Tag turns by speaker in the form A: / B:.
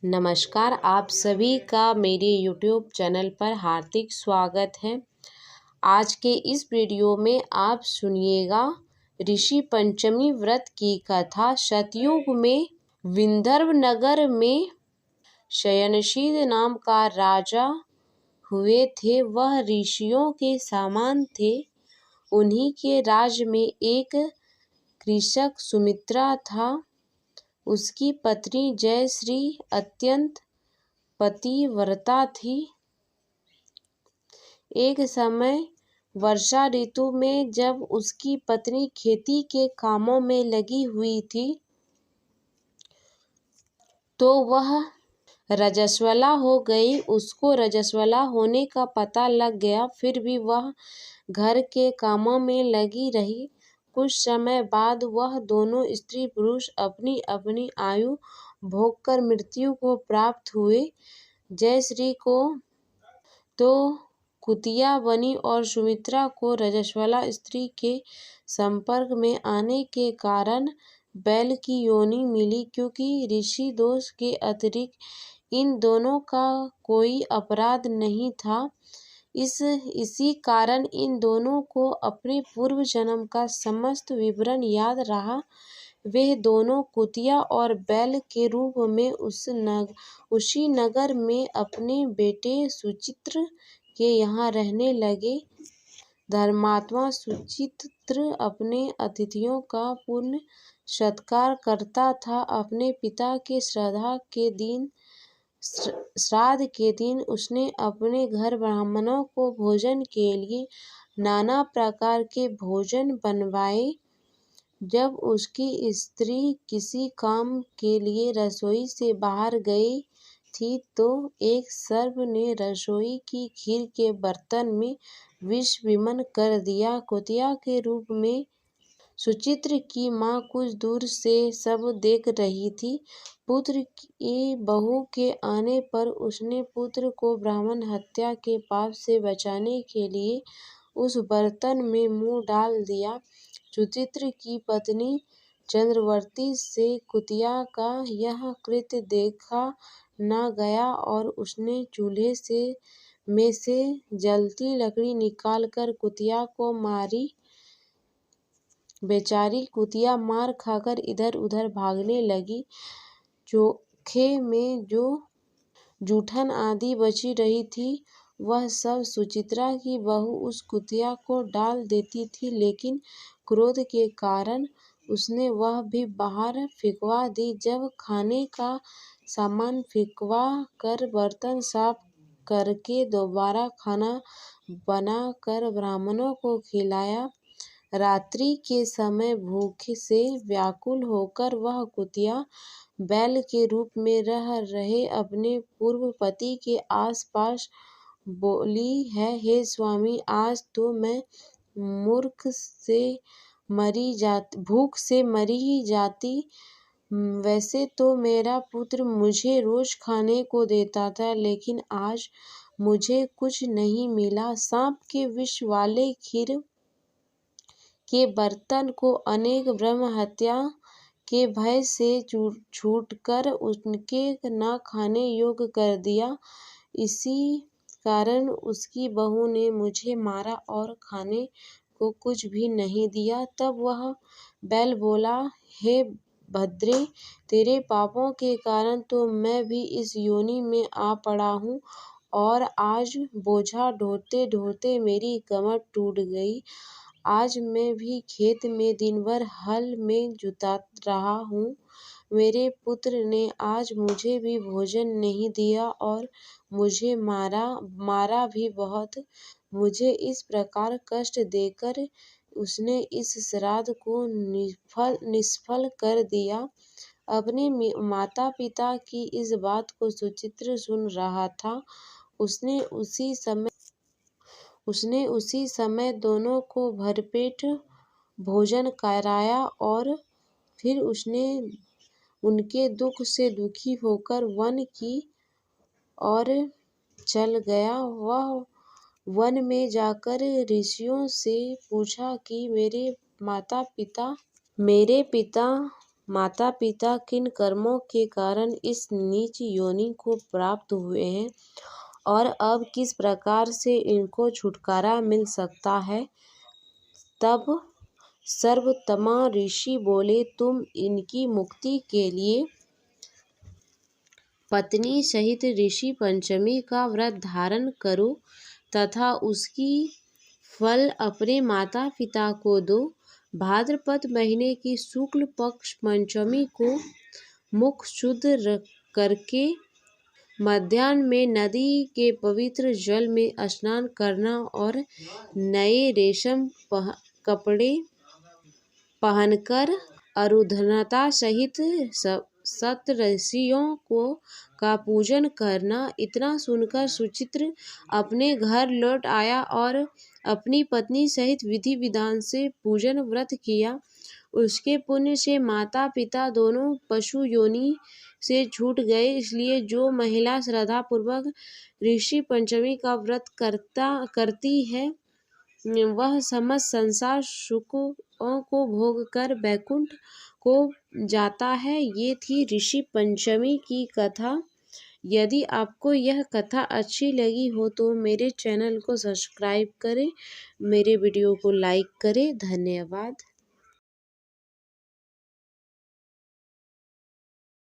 A: नमस्कार, आप सभी का मेरे YouTube चैनल पर हार्दिक स्वागत है। आज के इस वीडियो में आप सुनिएगा ऋषि पंचमी व्रत की कथा। सतयुग में विंध्यर्व नगर में शयनशील नाम का राजा हुए थे। वह ऋषियों के समान थे। उन्हीं के राज्य में एक कृषक सुमित्रा था। उसकी पत्नी जयश्री अत्यंत पतिव्रता थी। एक समय वर्षा ऋतु में जब उसकी पत्नी खेती के कामों में लगी हुई थी तो वह रजस्वला हो गई। उसको रजस्वला होने का पता लग गया, फिर भी वह घर के कामों में लगी रही। कुछ समय बाद वह दोनों स्त्री पुरुष अपनी अपनी आयु भोगकर मृत्यु को प्राप्त हुए। जयश्री को तो कुतिया बनी और सुमित्रा को रजस्वला स्त्री के संपर्क में आने के कारण बैल की योनि मिली। क्योंकि ऋषि दोष के अतिरिक्त इन दोनों का कोई अपराध नहीं था, इसी कारण इन दोनों को अपने पूर्व जन्म का समस्त विवरण याद रहा। वे दोनों कुतिया और बैल के रूप में उसी नगर में अपने बेटे सुचित्र के यहाँ रहने लगे। धर्मात्मा सुचित्र अपने अतिथियों का पूर्ण सत्कार करता था। अपने पिता के श्राद्ध के दिन उसने अपने घर ब्राह्मणों को भोजन के लिए नाना प्रकार के भोजन बनवाए। जब उसकी स्त्री किसी काम के लिए रसोई से बाहर गई थी तो एक सर्प ने रसोई की खीर के बर्तन में विष विमन कर दिया। कुतिया के रूप में सुचित्र की माँ कुछ दूर से सब देख रही थी। पुत्र की बहू के आने पर उसने पुत्र को ब्राह्मण हत्या के पाप से बचाने के लिए उस बर्तन में मुँह डाल दिया। सुचित्र की पत्नी चंद्रवती से कुतिया का यह कृत्य देखा न गया और उसने चूल्हे में से जलती लकड़ी निकालकर कुतिया को मारी। बेचारी कुतिया मार खाकर इधर उधर भागने लगी। चोखे में जो जूठन आदि बची रही थी वह सब सुचित्रा की बहू उस कुतिया को डाल देती थी, लेकिन क्रोध के कारण उसने वह भी बाहर फेंकवा दी। जब खाने का सामान फेंकवा कर बर्तन साफ करके दोबारा खाना बनाकर ब्राह्मणों को खिलाया, रात्रि के समय भूख से व्याकुल होकर वह कुतिया बैल के रूप में रह रहे अपने पूर्व पति के आसपास बोली है, हे स्वामी, आज तो मैं भूख से मरी ही जाती। वैसे तो मेरा पुत्र मुझे रोज खाने को देता था, लेकिन आज मुझे कुछ नहीं मिला। सांप के विष वाले खीर के बर्तन को अनेक ब्रह्म हत्या के भय से छूटकर उनके न खाने योग्य कर दिया। इसी कारण उसकी बहू ने मुझे मारा और खाने को कुछ भी नहीं दिया। तब वह बैल बोला, हे भद्रे, तेरे पापों के कारण तो मैं भी इस योनि में आ पड़ा हूँ और आज बोझा ढोते ढोते मेरी कमर टूट गई। आज मैं भी खेत में दिन भर हल में जुता रहा हूँ। मेरे पुत्र ने आज मुझे भी भोजन नहीं दिया और मुझे मारा भी बहुत। मुझे इस प्रकार कष्ट देकर उसने इस श्राद्ध को निष्फल कर दिया। अपने माता पिता की इस बात को सुचित्र सुन रहा था। उसने उसी समय दोनों को भरपेट भोजन कराया और फिर उसने उनके दुख से दुखी होकर वन की ओर चल गया। वह वन में जाकर ऋषियों से पूछा कि मेरे पिता माता पिता किन कर्मों के कारण इस नीच योनि को प्राप्त हुए हैं और अब किस प्रकार से इनको छुटकारा मिल सकता है। तब सर्वतमा ऋषि बोले, तुम इनकी मुक्ति के लिए पत्नी सहित ऋषि पंचमी का व्रत धारण करो तथा उसकी फल अपने माता पिता को दो। भाद्रपद महीने की शुक्ल पक्ष पंचमी को मुख शुद्ध करके मध्याह्न में नदी के पवित्र जल में स्नान करना और नए रेशम कपड़े पहनकर अरुधनता सहित सप्तऋषियों का पूजन करना। इतना सुनकर सुचित्र अपने घर लौट आया और अपनी पत्नी सहित विधि विधान से पूजन व्रत किया। उसके पुण्य से माता पिता दोनों पशु योनि से छूट गए। इसलिए जो महिला श्रद्धा पूर्वक ऋषि पंचमी का व्रत करती है वह समस्त संसार सुखों को भोग कर बैकुंठ को जाता है। ये थी ऋषि पंचमी की कथा। यदि आपको यह कथा अच्छी लगी हो तो मेरे चैनल को सब्सक्राइब करें, मेरे वीडियो को लाइक करें। धन्यवाद।